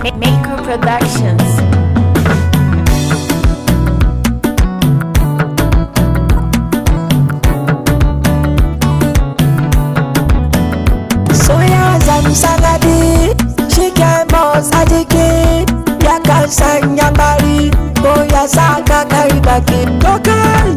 Maker Productions. Soya zam sanadi shike motsa jiki yakan sanya bari ko ya saka kai baki to kai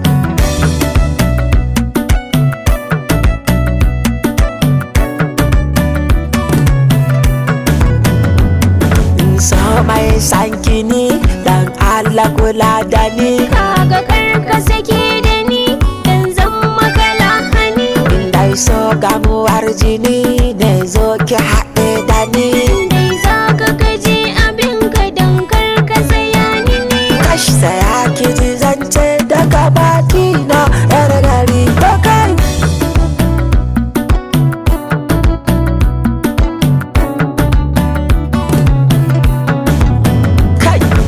so mai sanki ni dan Allah kula da ni kaga karka sake da ni dan zan maka lahani dai so gamuwar jini ne zo ki haɗe da ni dai zaka kaje abin ka dan karka saya ni ne kash saya ki ji zance daga baki na yar gari to kai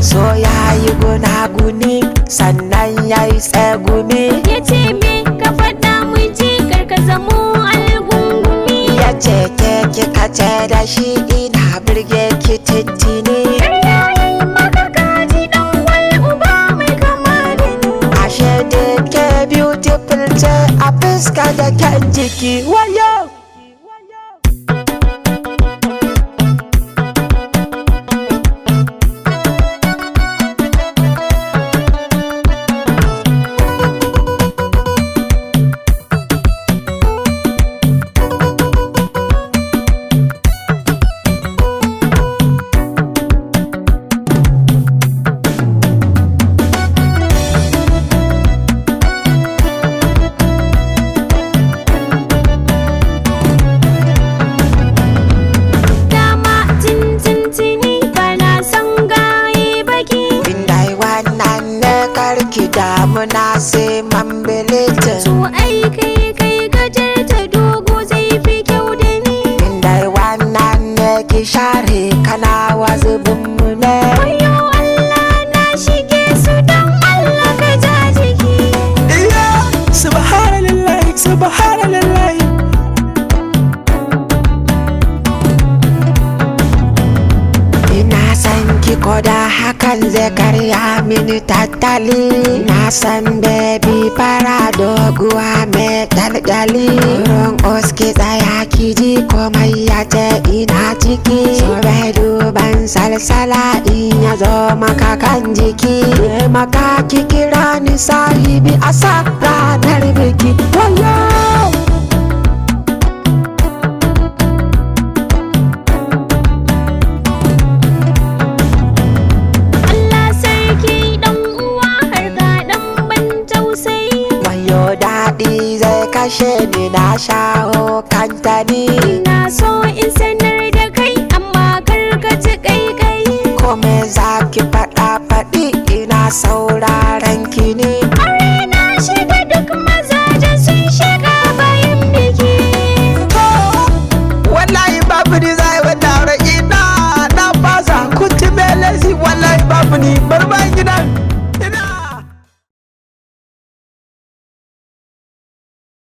so yayi gunaguni sannan yayi tsegumi yace me ka faɗa miji karka zamo algungumi yace ke kika ce da shi ina birge ki tintini yayi maka kaji dan wal uba mai kama da ni ashe da ke beautiful ce a fuska da kyan jiki wayo ki damuna sai man beletin to ai kai gajar ta dogo zai fi kyau da ni indai wannan ne ki share kana wazubin mu ne wayo Allah na shige su dan Allah ka ja jiki iya subhanallahi subhanallahi ina san ki koda hakan zai karya mini tattali na san baby fara doguwa mai dalgali ron oski tsaya ki ji komai ya ce ina ciki so bai duban salsala in ya zo maka kan jiki maka ki kira ni sahibi a sa ranar biki wayo daɗi zai kashe ni na shawo